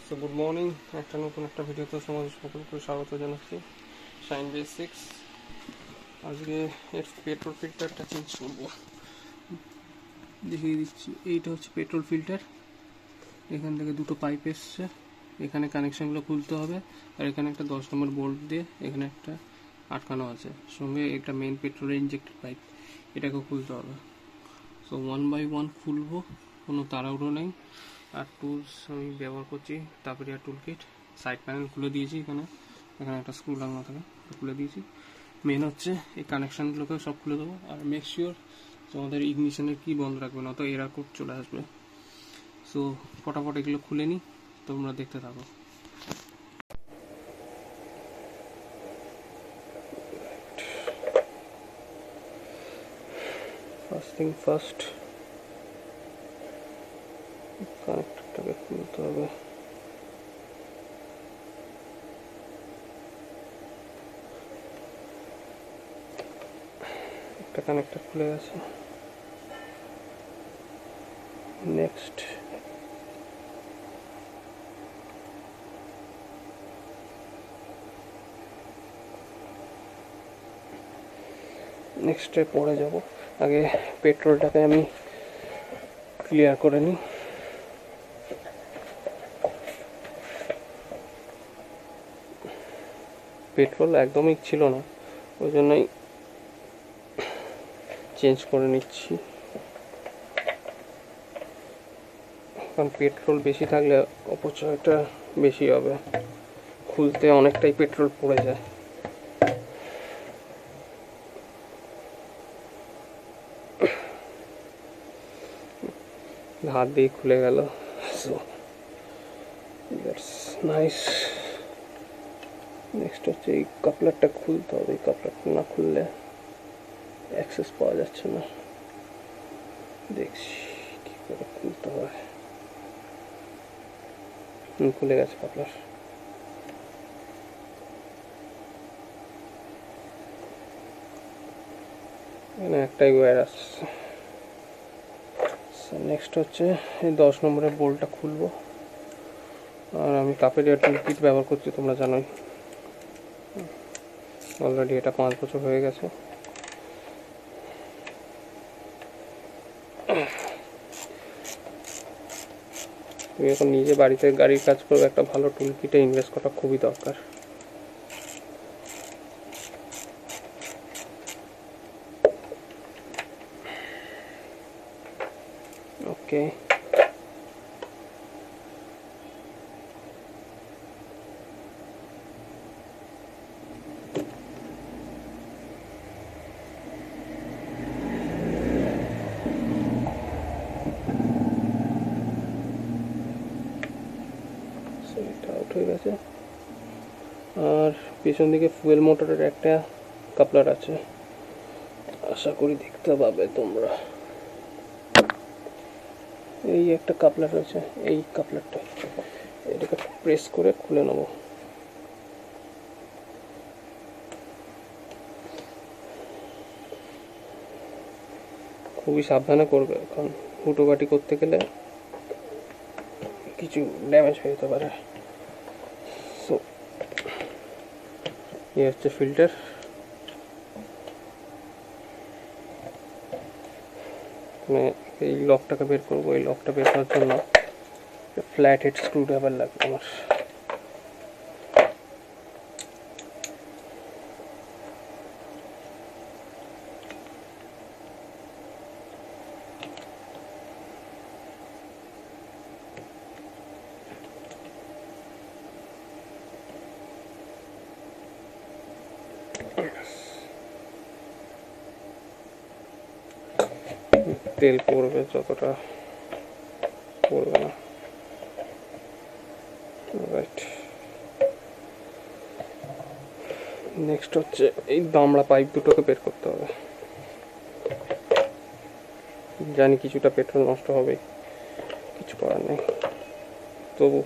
So good morning, একটা নতুন একটা ভিডিওতে তোমাদের সকলকে স্বাগত জানাচ্ছি। Shine basics. আজকে এর পেট্রোল ফিল্টারটা চেঞ্জ করবো, দেখিয়ে দিচ্ছি। এইটা হচ্ছে পেট্রোল ফিল্টার। এখান থেকে দুটো পাইপ এসছে, এখানে কানেকশানগুলো খুলতে হবে। আর এখানে একটা 10 নম্বর বোল্ট দিয়ে এখানে একটা আটকানো আছে, সঙ্গে একটা মেন পেট্রোলের ইনজেক্টেড পাইপ, এটাকেও খুলতে হবে। সো 1 বাই 1 খুলবো, কোনো তাড়াহুড়ো নেই। আর টুলস আমি ব্যবহার করছি তাপরিয়া টুল কিট। সাইড প্যানেল খুলে দিয়েছি, এখানে একটা স্ক্রু লাগানো থাকে, খুলে দিয়েছি। মেন হচ্ছে এই কানেকশানগুলোকেও সব খুলে দেবো। আর মেক শিওর তোমাদের ইগনিশনের কি বন্ধ রাখবে না, তো এরার কোড চলে আসবে। সো ফটাফট এগুলো খুলে নিই, তোমরা দেখতে থাকো। ফার্স্ট থিং ফার্স্ট, কানেক্টরটাকে খুলতে হবে। একটা কানেক্টর খুলে গেছে। নেক্সট নেক্সটে পরে যাব। আগে পেট্রোলটাকে আমি ক্লিয়ার করে নিই। পেট্রোল একদমই ছিল না, ওই জন্যই চেঞ্জ করে নিচ্ছি। কারণ পেট্রোল বেশি থাকলে অপচয়টা বেশি হবে, খুলতে অনেকটাই পেট্রোল পড়ে যায়। হাত দিয়ে খুলে গেল। So that's nice. নেক্সট হচ্ছে এই কাপলারটা খুলতে হবে। এই কাপলারটা না খুললে অ্যাক্সেস পাওয়া যাচ্ছে না। দেখছি কী করে খুলতে হয়। খুলে গেছে কাপলার। এখানে একটাই ওয়্যার আসছে। নেক্সট হচ্ছে এই 10 নম্বরের বোল্টটা খুলবো। আর আমি কাপের টুল কিট ব্যবহার করছি, তোমরা জানোই। অলরেডি এটা 5 বছর হয়ে গেছে। তুমি এখন নিজে বাড়িতে গাড়ির কাজ করবে, একটা ভালো টুল কিটে ইনভেস্ট করা খুবই দরকার। ওকে, এটা আউট হয়ে গেছে। আর পেছন দিকে ফুয়েল মোটরের একটা কাপলার আছে, আশা করি দেখতে পাবে তোমরা। এই একটা কাপলার রয়েছে, এই কাপলারটা এটাকে প্রেস করে খুলে নেব। খুবই সাবধানে করবে, কারণ হুটোকাটি করতে গেলে কিছু ড্যামেজ হয়ে যেতে পারে। সো এই হচ্ছে ফিল্টার। এই লকটাকে বের করবো। এই লকটা বের করার জন্য ফ্ল্যাট হেড স্ক্রু ড্রাইভার লাগবে আমার। তেল পড়বে, যতটা পড়বে না। রাইট, নেক্সট হচ্ছে এই দামড়া পাইপ দুটোকে বের করতে হবে। জানি কিছুটা পেট্রোল নষ্ট হবে, কিছু করার নেই, তবু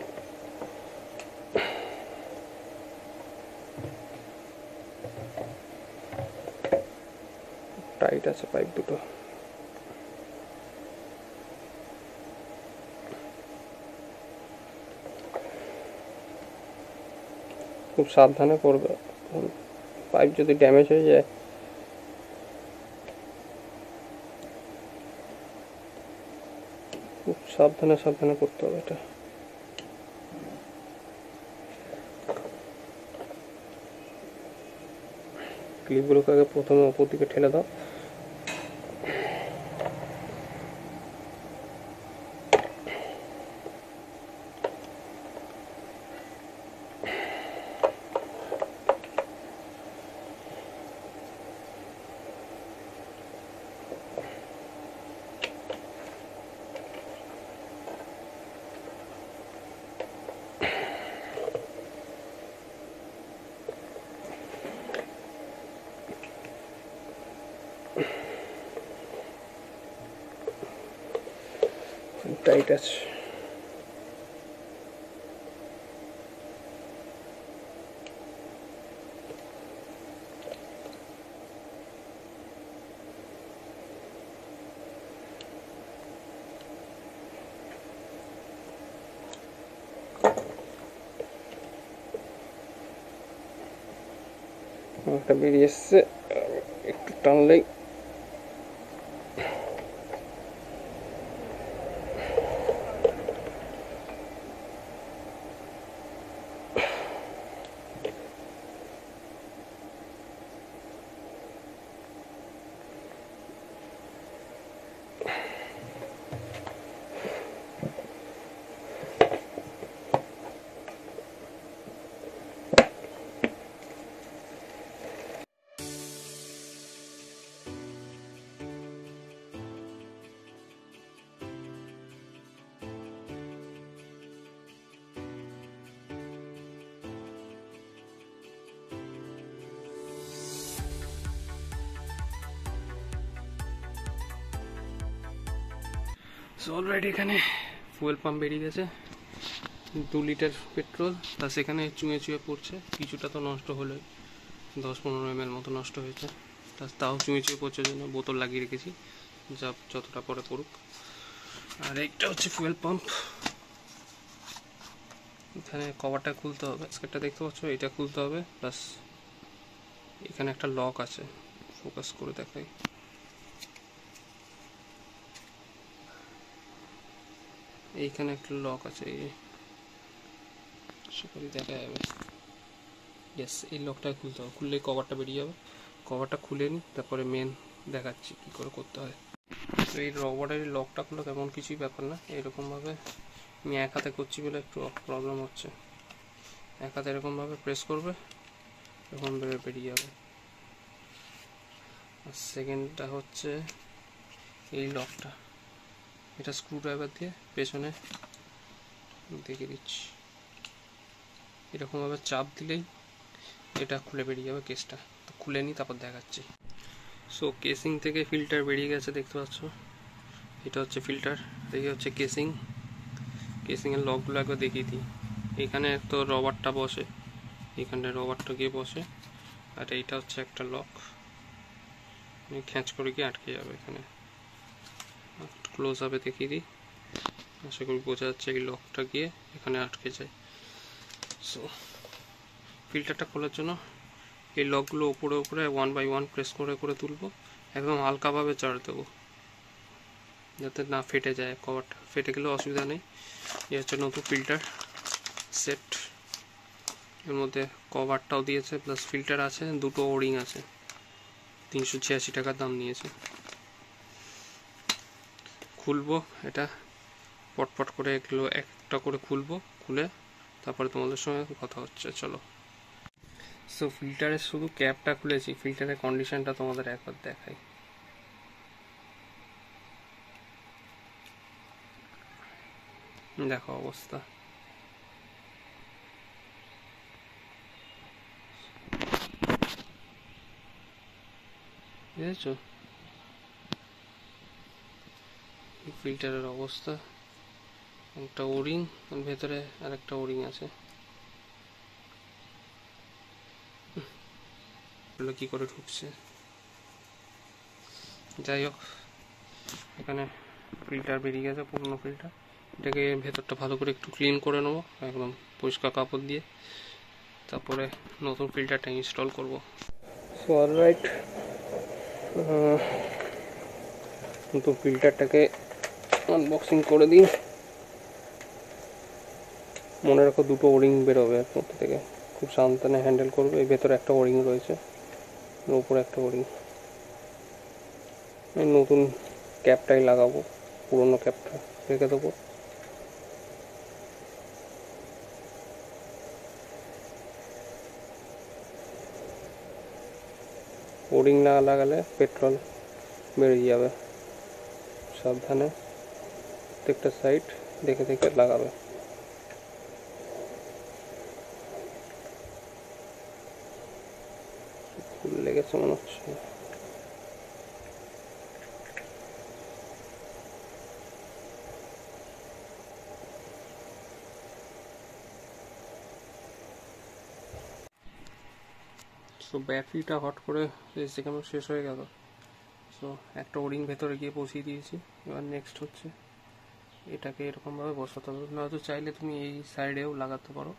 টাইট আছে পাইপ দুটো। খুব সাবধানে করবে, পাইপ যদি ড্যামেজ হয়ে যায় খুব সাবধানে সাবধানে করতে হবে এটা। ক্লিপগুলোকে আগে প্রথমে ওপর দিকে ঠেলে দাও। টাইট আছে। একটা বেরিয়ে এসছে, একটু টানলেই অলরেডি এখানে ফুয়েল পাম্প বেরিয়ে গেছে, 2 লিটার পেট্রোল, তা সেখানে চুঁয়ে চুঁয়ে পড়ছে। কিছুটা তো নষ্ট হলোই, 10-15 ml মতো নষ্ট হয়েছে, তাও চুঁয়ে চুঁয়ে পড়ছে জন্য বোতল লাগিয়ে রেখেছি, যা যতটা পরে পড়ুক। আর এইটা হচ্ছে ফুয়েল পাম্প, এখানে কভারটা খুলতে হবে, স্কেটটা দেখতে পাচ্ছ, এটা খুলতে হবে। প্লাস এখানে একটা লক আছে, ফোকাস করে দেখাই, এইখানে একটা লক আছে, সেখানে দেখা যাবে। ইয়েস, এই লকটা খুলতে হবে, খুললেই কভারটা বেরিয়ে যাবে। কভারটা খুলে নিই, তারপরে মেন দেখাচ্ছি কী করে করতে হয়। তো এই রবারের লকটা খুলে তেমন কিছুই ব্যাপার না, এরকমভাবে আমি এক হাতে করছি বলে একটু প্রবলেম হচ্ছে। এক হাতে এরকমভাবে প্রেস করবে, এরকম বেরিয়ে যাবে। আর সেকেন্ডটা হচ্ছে এই লকটা, এটা স্ক্রু ড্রাইভার দিয়ে পেছনে দেখে দিচ্ছি, এরকমভাবে চাপ দিলেই এটা খুলে বেরিয়ে যাবে কেসটা। তো খুলে নিই, তারপর দেখাচ্ছি। সো কেসিং থেকে ফিল্টার বেরিয়ে গেছে, দেখতে পাচ্ছ, এটা হচ্ছে ফিল্টার, এই হচ্ছে কেসিং। কেসিংয়ের লকগুলো একবার দেখিয়ে দিই। এখানে তো রবারটা বসে, এখানে রবারটা গিয়ে বসে, আর এইটা হচ্ছে একটা লক, খ্যাঁচ করে গিয়ে আটকে যাবে এখানে। ক্লোজ আপে দেখিয়ে দিই, আশা করি বোঝা যাচ্ছে। এই লকটা গিয়ে এখানে আটকে যায়। সো ফিল্টারটা খোলার জন্য এই লকগুলো উপরে উপরে 1 বাই 1 প্রেস করে করে তুলবো, একদম হালকাভাবে চাড় দেবো যাতে না ফেটে যায়। কভারটা ফেটে গেলেও অসুবিধা নেই। এই হচ্ছে নতুন ফিল্টার সেট, এর মধ্যে কভারটাও দিয়েছে, প্লাস ফিল্টার আছে, দুটো ওরিং আছে, 386 টাকার দাম নিয়েছে। খুলবো এটা পটপট করে, এগুলো একটা করে খুলবো, খুলে তারপরে তোমাদের সঙ্গে কথা হচ্ছে, চলো। সো ফিল্টারের শুধু ক্যাপটা খুলেছি, ফিল্টারের কন্ডিশনটা তোমাদের একবার দেখাই। দেখো অবস্থা, বুঝেছো ফিল্টারের অবস্থা। একটা ওরিং, ভেতরে আর একটা ওরিং আছে, এগুলো কি করে ঢুকছে। যাই হোক, এখানে ফিল্টার বেরিয়ে গেছে, পুরনো ফিল্টার। এটাকে ভেতরটা ভালো করে একটু ক্লিন করে নেবো, একদম পরিষ্কার কাপড় দিয়ে। তারপরে নতুন ফিল্টারটা ইনস্টল করব। সো অলরাইট, নতুন ফিল্টারটাকে আনবক্সিং করে দিই। মনে রাখো দুটো ওরিং বেরোবে এর মধ্যে থেকে, খুব সাবধানে হ্যান্ডেল করবে। এই ভেতরে একটা ওরিং রয়েছে, উপরে একটা ওরিং। নতুন ক্যাপটাই লাগাবো, পুরোনো ক্যাপটা রেখে দেবো। ওরিং না লাগালে পেট্রোল বেরিয়ে যাবে। সাবধানে প্রত্যেকটা সাইড দেখে দেখে লাগাবে। ফুল লেগেছে মনে হচ্ছে। সো ব্যাটারিটা হট করে এসে কেমন শেষ হয়ে গেল। সো একটা ওরিং ভেতরে গিয়ে বসিয়ে দিয়েছি। এবার নেক্সট হচ্ছে এটাকে এরকমভাবে বসাতে হবে। নয়তো চাইলে তুমি এই সাইডেও লাগাতে পারো,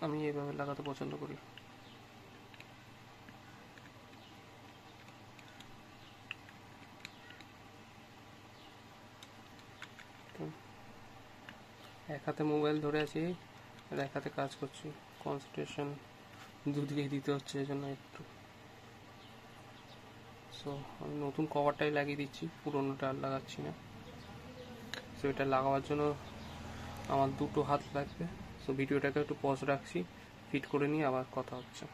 আমি এইভাবে লাগাতে পছন্দ করি। এক হাতে মোবাইল ধরে আছি আর এক হাতে কাজ করছি, কনসেন্ট্রেশন দুদিকেই দিতে হচ্ছে, এই জন্য একটু। সো আমি নতুন কভারটাই লাগিয়ে দিচ্ছি, পুরোনোটা আর লাগাচ্ছি না। সো এটা লাগাবার জন্য আমার দুটো হাত লাগবে। সো ভিডিওটাকে একটু পজ রাখছি, ফিট করে নিয়ে আবার কথা হচ্ছে।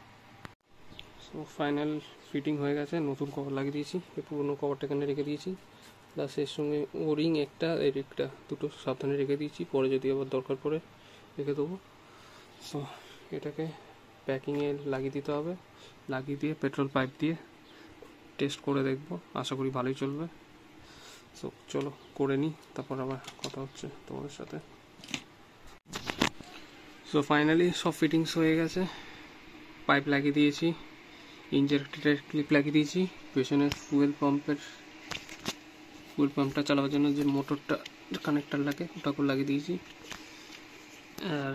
সো ফাইনাল ফিটিং হয়ে গেছে, নতুন কভার লাগিয়ে দিয়েছি। এই পুরোনো কভারটা এখানে রেখে দিয়েছি, প্লাস এর সঙ্গে ওরিং একটা এর একটা দুটো সাবধানে রেখে দিয়েছি, পরে যদি আবার দরকার পড়ে রেখে দেবো। সো এটাকে প্যাকিংয়ে লাগিয়ে দিতে হবে। লাগিয়ে দিয়ে পেট্রোল পাইপ দিয়ে টেস্ট করে দেখবো, আশা করি ভালোই চলবে। সো চলো করে নিই, তারপর আবার কথা হচ্ছে তোমাদের সাথে। সো ফাইনালি সব ফিটিংস হয়ে গেছে। পাইপ লাগিয়ে দিয়েছি, ইঞ্জেক্টরের ক্লিপ লাগিয়ে দিয়েছি, পেছনে ফুয়েল পাম্পটা চালাবার জন্য যে মোটরটা কানেক্টার লাগে ওটাকেও লাগিয়ে দিয়েছি। আর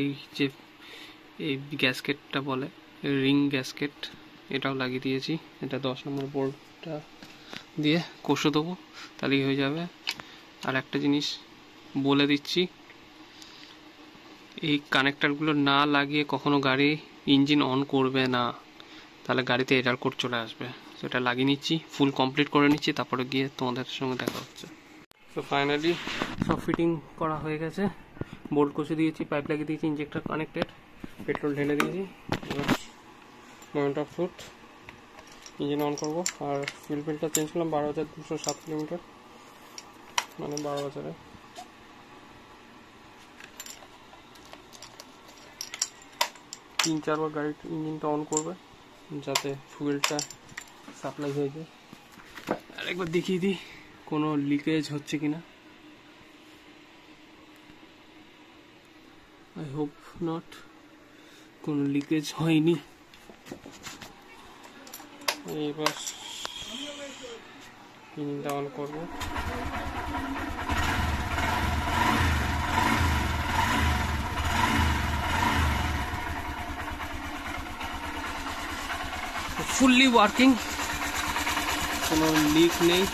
এই যে এই গ্যাসকেটটা বলে রিং গ্যাসকেট, এটাও লাগিয়ে দিয়েছি। এটা 10 নম্বর বোল্টটা দিয়ে কষে দেবো, তাহলেই হয়ে যাবে। আর একটা জিনিস বলে দিচ্ছি, এই কানেক্টারগুলো না লাগিয়ে কখনো গাড়ি ইঞ্জিন অন করবে না, তাহলে গাড়িতে এরার কোড চলে আসবে। তো এটা লাগিয়ে নিচ্ছি, ফুল কমপ্লিট করে নিচ্ছি, তারপরে গিয়ে তোমাদের সঙ্গে দেখা হচ্ছে। তো ফাইনালি সব ফিটিং করা হয়ে গেছে, বোল্ট কষে দিয়েছি, পাইপ লাগিয়ে দিয়েছি, ইঞ্জেক্টর কানেক্টেড, পেট্রোল ঢেলে দিয়েছি। এবার moment of truth, engine on করবো। আর ফুয়েল বিলটা চেঞ্জ করলাম 12,207 কিলোমিটার, মানে 12 বছরে। তিন চারবার গাড়ির ইঞ্জিনটা অন করবে যাতে ফুয়েলটা সাপ্লাই হয়ে যায়। আর একবার দেখিয়ে দিই কোনো লিকেজ হচ্ছে কিনা। আই হোপ নট, কোনো লিকেজ হয়নি। এইবার ইঞ্জিনটা অন করবো। ফুললি ওয়ার্কিং, কোনো লিক নেই।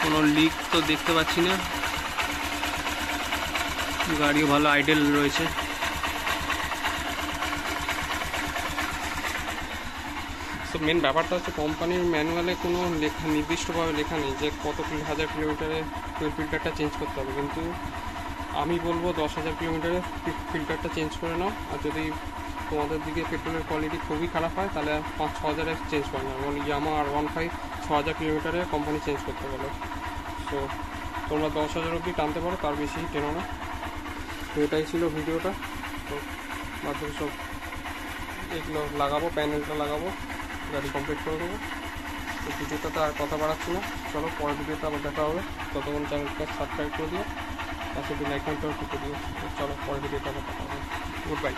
কোনো লিক তো দেখতে পাচ্ছি না, গাড়িও ভালো আইডেল রয়েছে। তো মেন ব্যাপারটা হচ্ছে কোম্পানির ম্যানুয়ালে কোনো লেখা নির্দিষ্টভাবে লেখা নেই যে কত হাজার কিলোমিটারে ফুয়েল ফিল্টারটা চেঞ্জ করতে হবে, কিন্তু আমি বলবো 10,000 কিলোমিটারে ফিল্টারটা চেঞ্জ করে নাও। আর যদি তোমাদের দিকে পেট্রোলের কোয়ালিটি খুবই খারাপ হয় তাহলে 5-6 হাজারে চেঞ্জ করে নাও। এবং ইয়ামা R15 6,000 কিলোমিটারে কোম্পানি চেঞ্জ করতে বলে। তো তোমরা 10,000 অবধি টানতে পারো, তার বেশি টেনো না। তো এটাই ছিল ভিডিওটা। তো বাকি সব এগুলো লাগাবো, প্যানেলটা লাগাবো, গাড়ি কমপ্লিট করে দেবো। তো ভিডিওটাতে আর কথা বাড়াচ্ছি না, চলো পরের ভিডিওতে আবার দেখা হবে। ততক্ষণ চ্যানেলটা সাবস্ক্রাইব করে দিও, পাশে বেল আইকনটাও টিপে দিও। চলো পরের ভিডিওতে আবার দেখা হবে। Good bye.